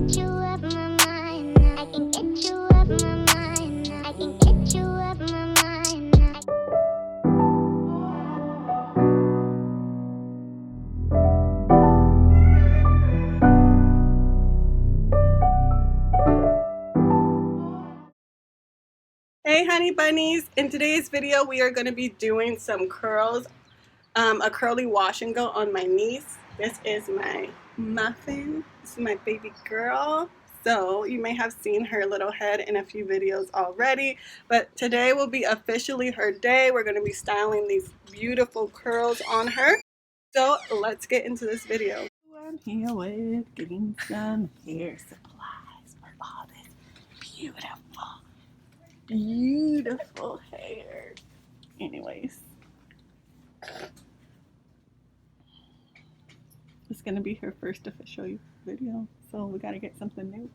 get you up my mind. I can get you up my mind. I can get you up my mind. Hey honey bunnies, in today's video we are going to be doing some curls, a curly wash and go on my niece. This is my Muffin, this is my baby girl. So you may have seen her little head in a few videos already, but today will be officially her day. We're going to be styling these beautiful curls on her. So let's get into this video. I'm here with getting some hair supplies for all this beautiful hair. Anyways, it's gonna be her first official video, so we gotta get something new.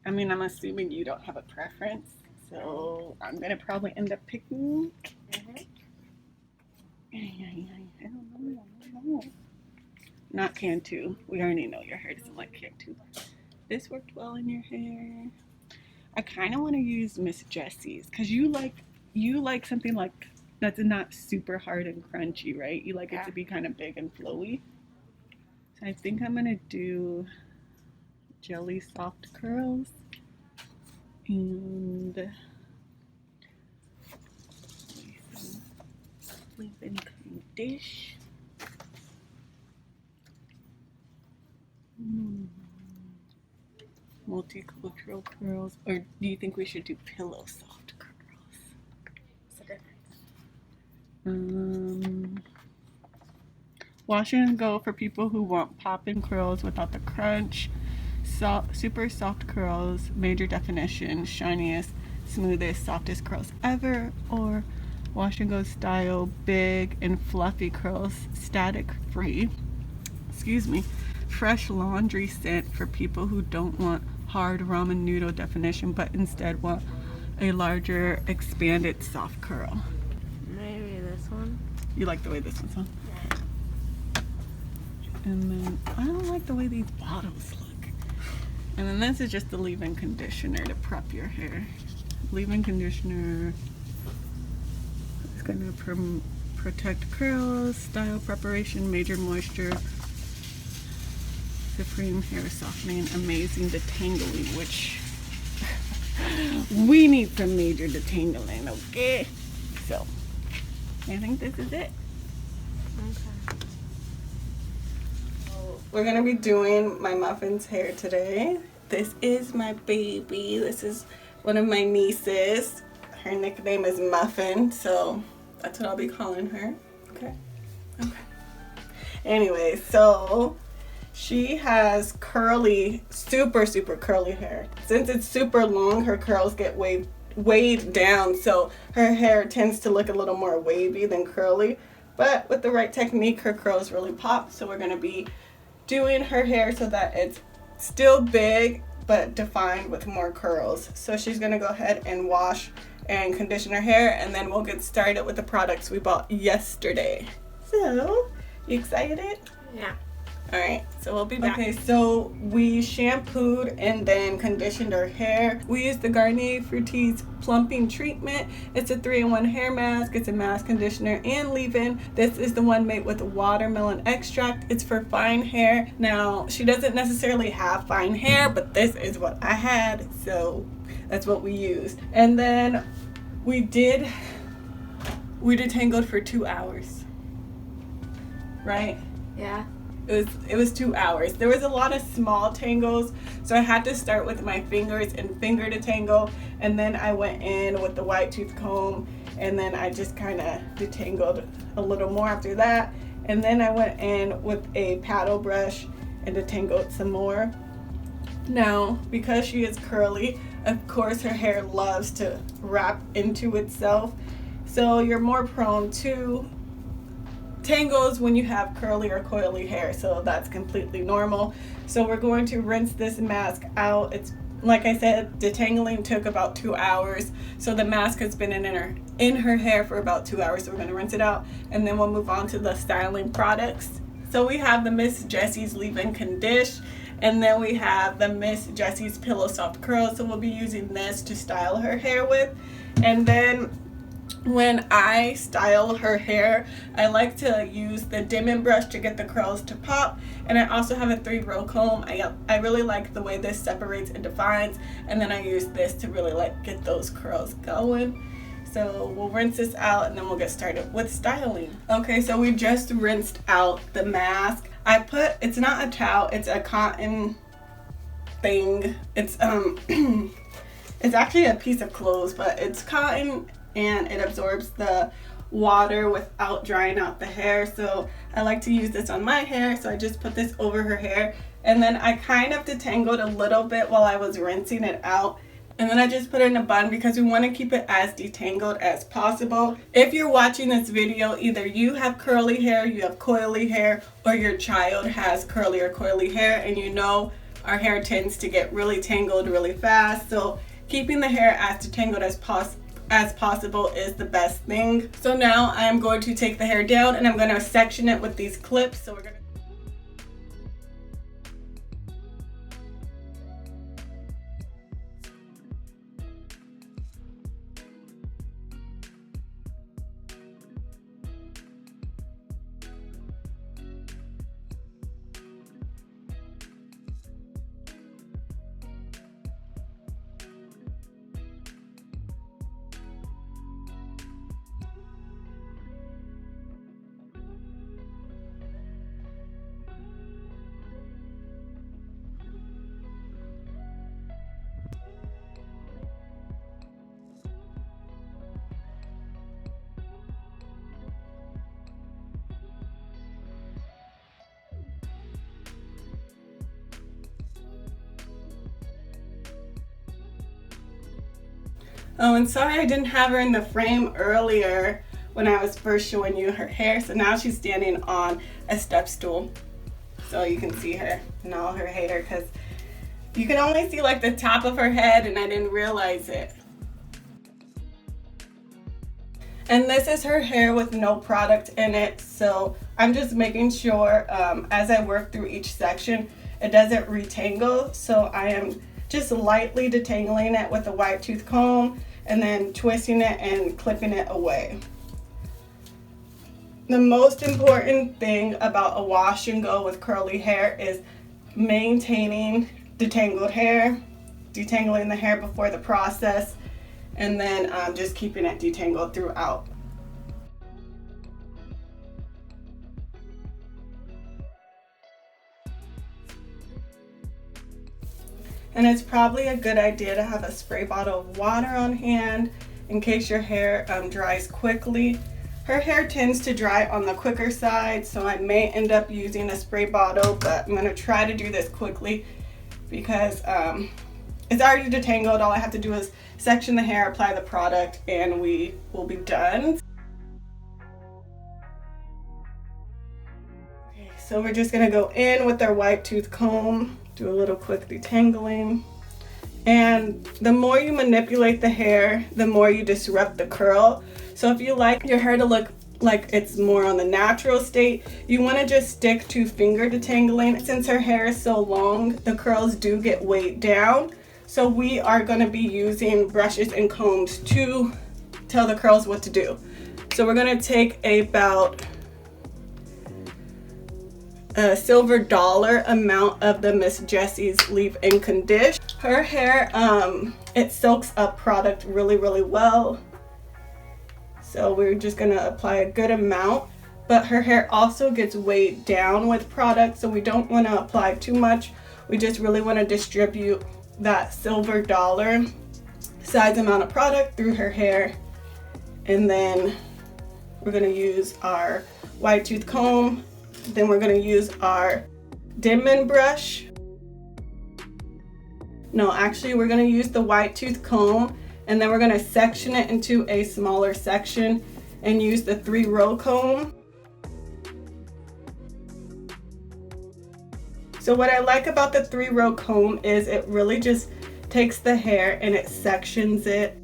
I mean, I'm assuming you don't have a preference, so I'm gonna probably end up picking. I don't know. Not Cantu. We already know your hair doesn't like Cantu. This worked well in your hair. I kind of want to use Miss Jessie's because you like something like that's not super hard and crunchy, right? You like it to be kind of big and flowy. So I think I'm gonna do jelly soft curls and leave-in condition. Multicultural curls, or do you think we should do pillow soft curls? What's the difference? Wash and go for people who want pop-in curls without the crunch. Super soft curls, major definition, shiniest, smoothest, softest curls ever. Or wash and go style, big and fluffy curls, static free. Excuse me. Fresh laundry scent for people who don't want hard ramen noodle definition but instead want a larger expanded soft curl. Maybe this one. You like the way this one's on? Yeah. And then I don't like the way these bottles look. And then this is just the leave-in conditioner to prep your hair. Leave-in conditioner is going to protect curls, style preparation, major moisture, supreme hair softening, amazing detangling, which we need some major detangling, okay? So I think this is it. Okay. We're gonna be doing my Muffin's hair today. This is my baby. This is one of my nieces. Her nickname is Muffin, so that's what I'll be calling her. Okay. Anyway, so she has curly, super curly hair. Since it's super long, her curls get weighed down, so her hair tends to look a little more wavy than curly. But with the right technique, her curls really pop. So we're gonna be doing her hair so that it's still big but defined with more curls. So she's gonna go ahead and wash and condition her hair, and then we'll get started with the products we bought yesterday. So, you excited? Yeah. Alright, so we'll be back. Okay, so we shampooed and then conditioned our hair. We used the Garnier Fructis plumping treatment. It's a 3-in-1 hair mask. It's a mask, conditioner, and leave-in. This is the one made with watermelon extract. It's for fine hair. Now, she doesn't necessarily have fine hair, but this is what I had, so that's what we used. And then we detangled for 2 hours, right? Yeah. It was 2 hours. There was a lot of small tangles, so I had to start with my fingers and finger detangle, and then I went in with the white tooth comb, and then I just kind of detangled a little more after that, and then I went in with a paddle brush and detangled some more. Now, because she is curly, of course her hair loves to wrap into itself, so you're more prone to tangles when you have curly or coily hair, so that's completely normal. So we're going to rinse this mask out. It's Like I said, detangling took about 2 hours. So the mask has been in her hair for about 2 hours. So we're going to rinse it out and then we'll move on to the styling products. So we have the Miss Jessie's Leave-In Condition, and then we have the Miss Jessie's Pillow Soft Curls. So we'll be using this to style her hair with. And then when I style her hair, I like to use the deem brush to get the curls to pop, and I also have a 3-row comb. I really like the way this separates and defines, and then I use this to really like get those curls going. So we'll rinse this out and then we'll get started with styling. Okay, so we just rinsed out the mask. It's not a towel, it's a cotton thing. It's it's actually a piece of clothes, but it's cotton and it absorbs the water without drying out the hair. So I like to use this on my hair, so I just put this over her hair, and then I kind of detangled a little bit while I was rinsing it out, and then I just put it in a bun because we want to keep it as detangled as possible. If you're watching this video, either you have curly hair, you have coily hair, or your child has curly or coily hair, and you know our hair tends to get really tangled really fast, so keeping the hair as detangled as possible is the best thing. So now I am going to take the hair down and I'm going to section it with these clips. So we're going to Oh, and sorry I didn't have her in the frame earlier when I was first showing you her hair. So now she's standing on a step stool, so you can see her and all her hair, because you can only see like the top of her head and I didn't realize it. And this is her hair with no product in it, so I'm just making sure as I work through each section it doesn't retangle. So I am just lightly detangling it with a wide tooth comb and then twisting it and clipping it away. The most important thing about a wash and go with curly hair is maintaining detangled hair, detangling the hair before the process, and then just keeping it detangled throughout. And it's probably a good idea to have a spray bottle of water on hand in case your hair dries quickly. Her hair tends to dry on the quicker side, so I may end up using a spray bottle, but I'm going to try to do this quickly because it's already detangled. All I have to do is section the hair, apply the product, and we will be done. Okay, so we're just going to go in with our wide tooth comb, do a little quick detangling. And the more you manipulate the hair, the more you disrupt the curl. So if you like your hair to look like it's more on the natural state, you want to just stick to finger detangling. Since her hair is so long, the curls do get weighed down. So we are going to be using brushes and combs to tell the curls what to do. So we're going to take about a silver dollar amount of the Miss Jessie's Leave-In Condition. Her hair, it soaks up product really, really well. So we're just gonna apply a good amount, but her hair also gets weighed down with product, so we don't wanna apply too much. We just really wanna distribute that silver dollar size amount of product through her hair. And then we're gonna use our wide tooth comb. Then we're going to use our deem brush. No, actually we're going to use the wide tooth comb, and then we're going to section it into a smaller section and use the 3-row comb. So what I like about the 3-row comb is it really just takes the hair and it sections it.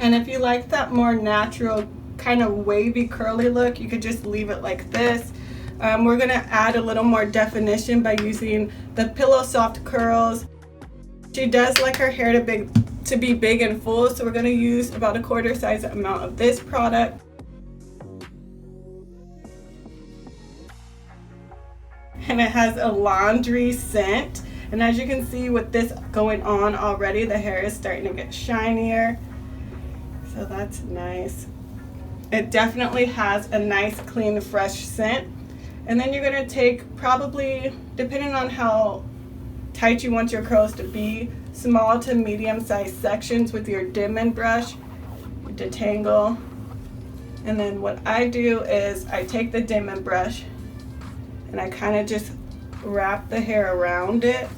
And if you like that more natural kind of wavy curly look, you could just leave it like this. We're gonna add a little more definition by using the Pillow Soft Curls. She does like her hair to be big and full, so we're gonna use about a quarter size amount of this product. And it has a laundry scent. And as you can see with this going on already, the hair is starting to get shinier. So that's nice. It definitely has a nice, clean, fresh scent. And then you're gonna take probably, depending on how tight you want your curls to be, small to medium sized sections with your dim brush, detangle. And then what I do is I take the dim brush and I kind of just wrap the hair around it.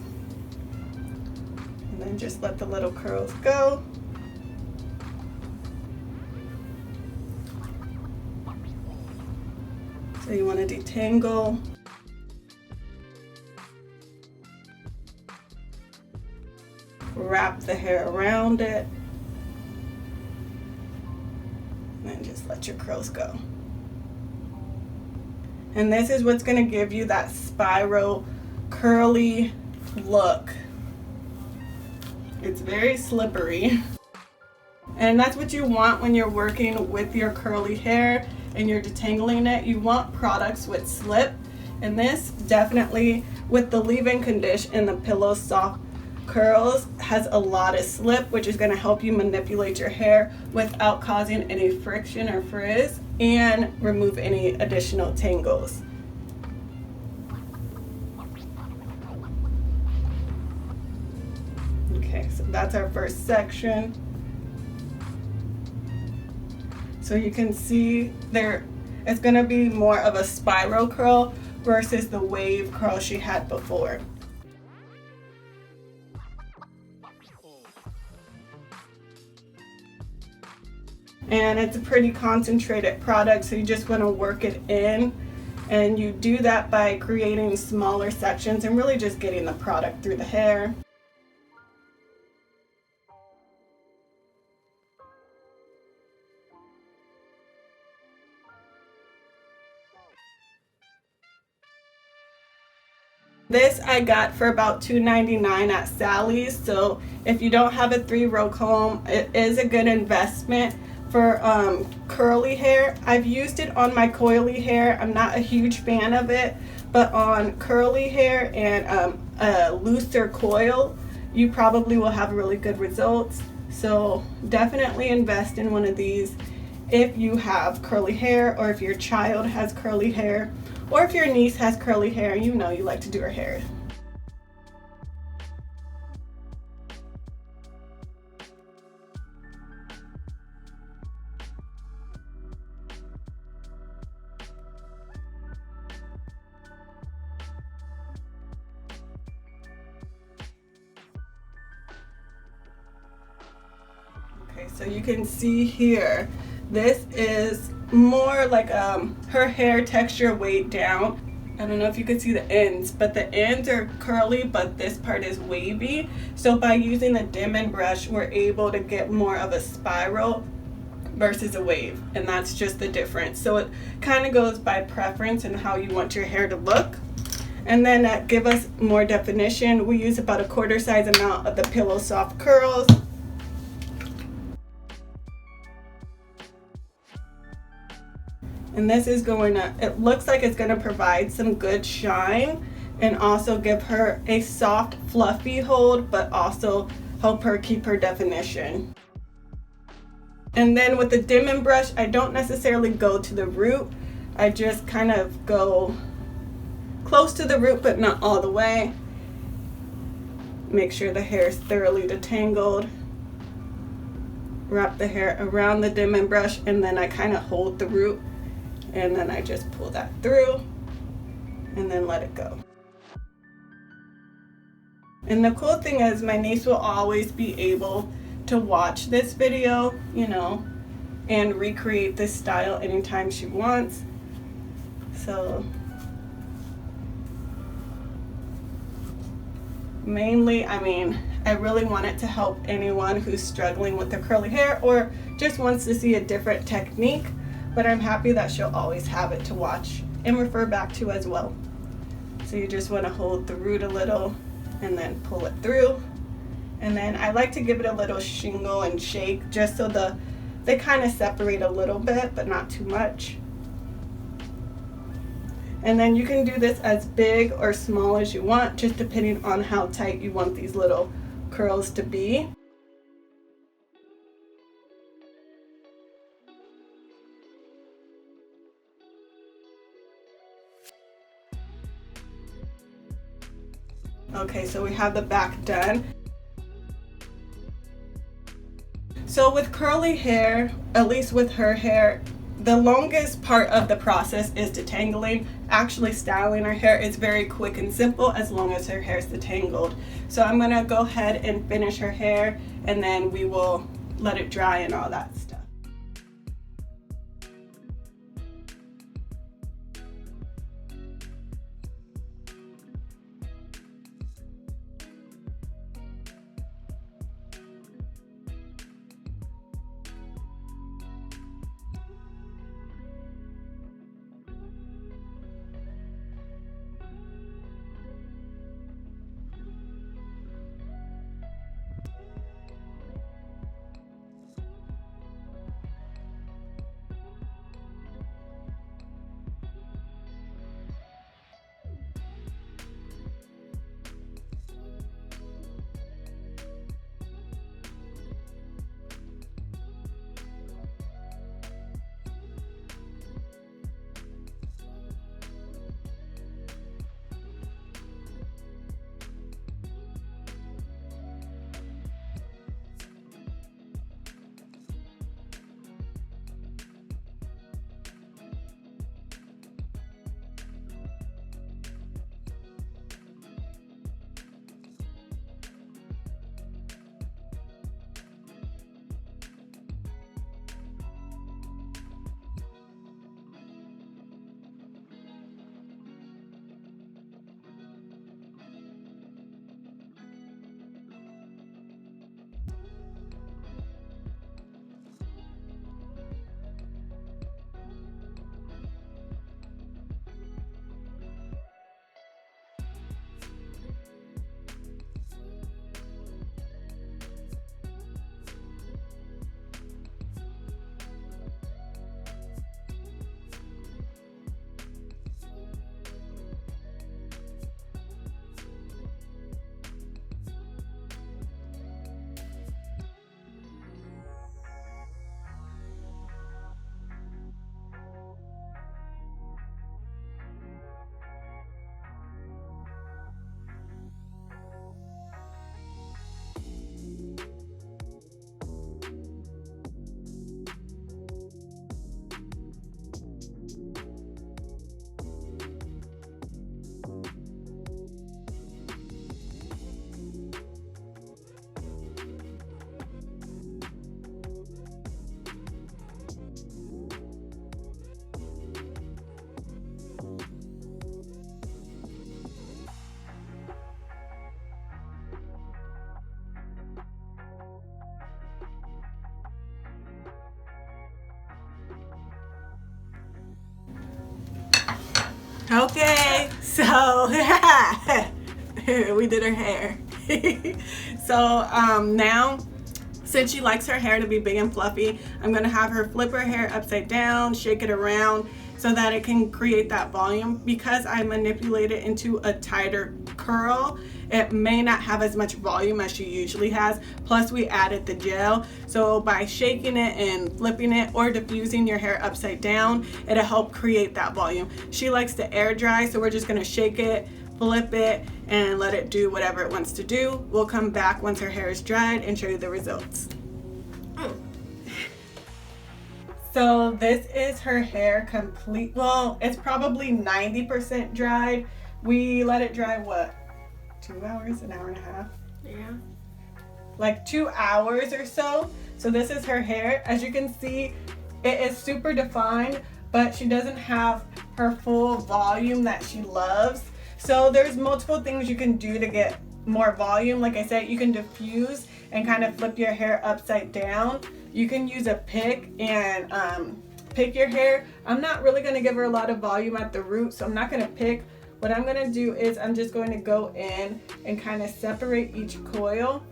And then just let the little curls go. So you want to detangle. Wrap the hair around it. And then just let your curls go. And this is what's going to give you that spiral curly look. It's very slippery. And that's what you want when you're working with your curly hair and you're detangling it. You want products with slip, and this definitely, with the leave-in condition and the Pillow Soft Curls, has a lot of slip, which is going to help you manipulate your hair without causing any friction or frizz and remove any additional tangles. Okay, so that's our first section. So you can see there, it's going to be more of a spiral curl versus the wave curl she had before. And it's a pretty concentrated product, so you just want to work it in. And you do that by creating smaller sections and really just getting the product through the hair. This I got for about $2.99 at Sally's, so if you don't have a 3-row comb, it is a good investment for curly hair. I've used it on my coily hair. I'm not a huge fan of it, but on curly hair and a looser coil, you probably will have really good results. So definitely invest in one of these if you have curly hair, or if your child has curly hair, or if your niece has curly hair and you know you like to do her hair. Okay, so you can see here, this is more like her hair texture weighed down. I don't know if you can see the ends, but the ends are curly, but this part is wavy. So by using the dim brush, we're able to get more of a spiral versus a wave, and that's just the difference. So it kind of goes by preference and how you want your hair to look. And then to give us more definition, we use about a quarter size amount of the Pillow Soft Curls. And this is going to, it looks like it's going to provide some good shine and also give her a soft, fluffy hold, but also help her keep her definition. And then with the dim brush, I don't necessarily go to the root. I just kind of go close to the root, but not all the way. Make sure the hair is thoroughly detangled. Wrap the hair around the dimming brush, and then I kind of hold the root, and then I just pull that through and then let it go. And the cool thing is my niece will always be able to watch this video, you know, and recreate this style anytime she wants. So mainly, I mean, I really want it to help anyone who's struggling with their curly hair or just wants to see a different technique, but I'm happy that she'll always have it to watch and refer back to as well. So you just want to hold the root a little and then pull it through. And then I like to give it a little shingle and shake just so they kind of separate a little bit, but not too much. And then you can do this as big or small as you want, just depending on how tight you want these little curls to be. Okay, so we have the back done. So with curly hair, at least with her hair, the longest part of the process is detangling. Actually styling her hair is very quick and simple as long as her hair is detangled. So I'm gonna go ahead and finish her hair, and then we will let it dry and all that stuff. Okay, so we did her hair. So now, since she likes her hair to be big and fluffy, I'm gonna have her flip her hair upside down, shake it around so that it can create that volume. Because I manipulate it into a tighter curl, it may not have as much volume as she usually has. Plus we added the gel. So by shaking it and flipping it or diffusing your hair upside down, it'll help create that volume. She likes to air dry, so we're just gonna shake it, flip it and let it do whatever it wants to do. We'll come back once her hair is dried and show you the results. So this is her hair complete. Well, it's probably 90% dried. We let it dry, what, 2 hours, an hour and a half? Yeah. Like 2 hours or so. So this is her hair. As you can see, it is super defined, but she doesn't have her full volume that she loves. So there's multiple things you can do to get more volume. Like I said, you can diffuse and kind of flip your hair upside down. You can use a pick and pick your hair. I'm not really going to give her a lot of volume at the root, so I'm not going to pick. What I'm going to do is I'm just going to go in and kind of separate each coil.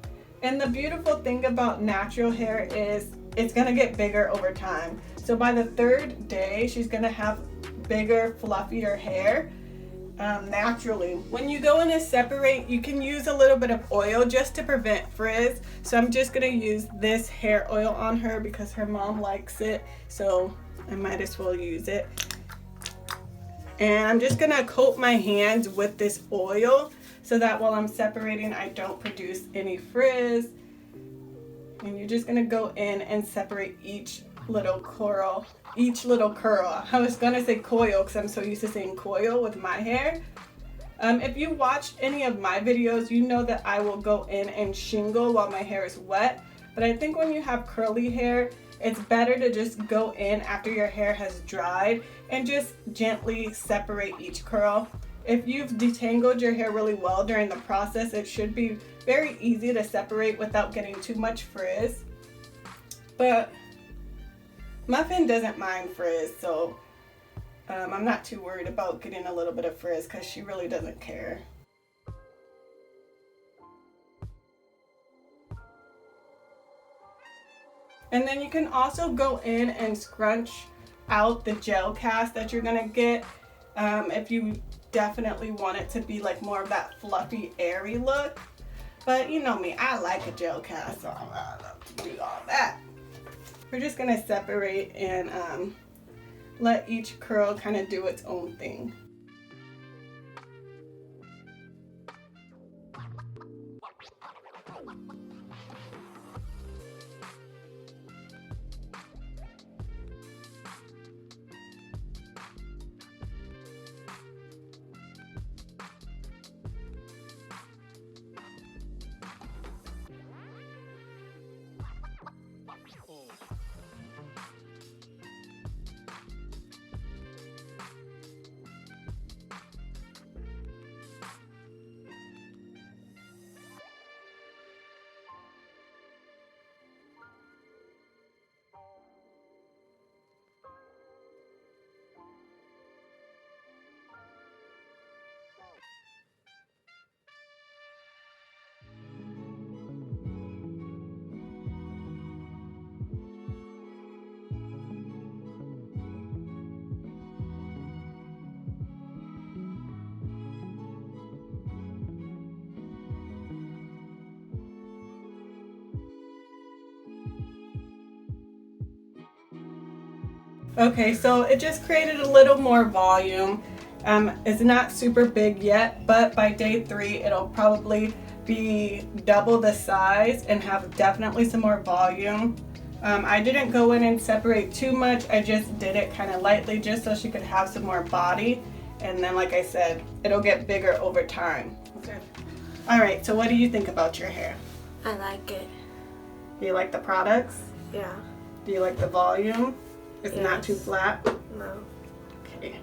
And the beautiful thing about natural hair is it's going to get bigger over time. So by the 3rd day, she's going to have bigger, fluffier hair. Naturally. When you go in and separate, you can use a little bit of oil just to prevent frizz. So I'm just going to use this hair oil on her because her mom likes it, so I might as well use it. And I'm just going to coat my hands with this oil so that while I'm separating, I don't produce any frizz. And you're just going to go in and separate each little curl. I was gonna say coil because I'm so used to saying coil with my hair. If you watched any of my videos, you know that I will go in and shingle while my hair is wet. But I think when you have curly hair, it's better to just go in after your hair has dried and just gently separate each curl. If you've detangled your hair really well during the process, it should be very easy to separate without getting too much frizz. But Muffin doesn't mind frizz, so I'm not too worried about getting a little bit of frizz because she really doesn't care. And then you can also go in and scrunch out the gel cast that you're gonna get if you definitely want it to be like more of that fluffy, airy look. But you know me, I like a gel cast, so I love to do all that. We're just gonna separate and let each curl kind of do its own thing. Okay, so it just created a little more volume. It's not super big yet, but by day 3 it'll probably be double the size and have definitely some more volume. I didn't go in and separate too much. I just did it kind of lightly just so she could have some more body. And then, like I said, it'll get bigger over time. Okay. All right, so what do you think about your hair? I like it. Do you like the products? Yeah. Do you like the volume? It's not Yes. too flat? No. Okay.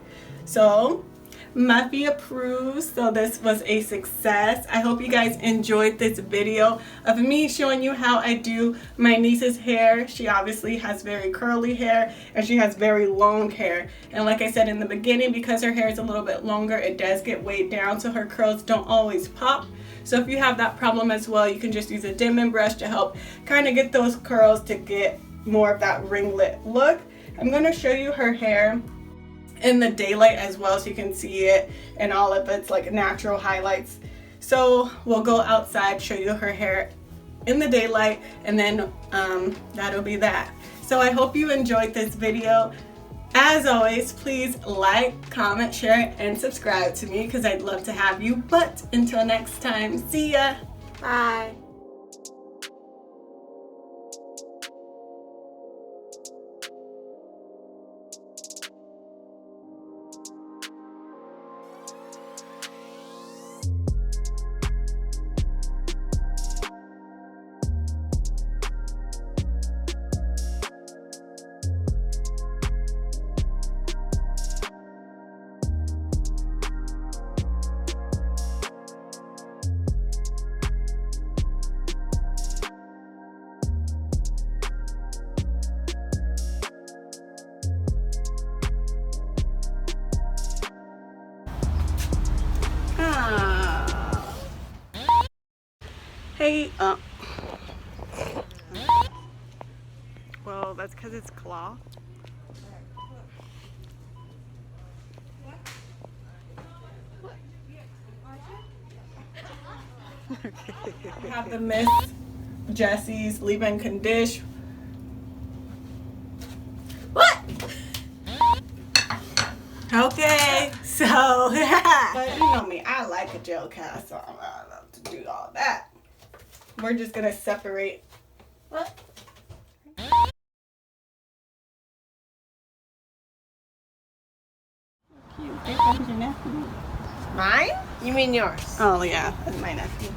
So, Muffy approves, so this was a success. I hope you guys enjoyed this video of me showing you how I do my niece's hair. She obviously has very curly hair and she has very long hair. And like I said in the beginning, because her hair is a little bit longer, it does get weighed down so her curls don't always pop. So if you have that problem as well, you can just use a dimming brush to help kind of get those curls to get more of that ringlet look. I'm going to show you her hair in the daylight as well so you can see it and all of its like natural highlights. So we'll go outside, show you her hair in the daylight, and then that'll be that. So I hope you enjoyed this video. As always, please like, comment, share, and subscribe to me because I'd love to have you. But until next time, see ya! Bye. Hey, well, that's because it's cloth. I have the Miss Jessie's leave-in condition. What? Okay, so, but you know me, I like a gel cast, so I'm not allowed to do all that. We're just gonna separate. What? Cute. That was your nephew. Mine? You mean yours? Oh yeah, that's my nephew.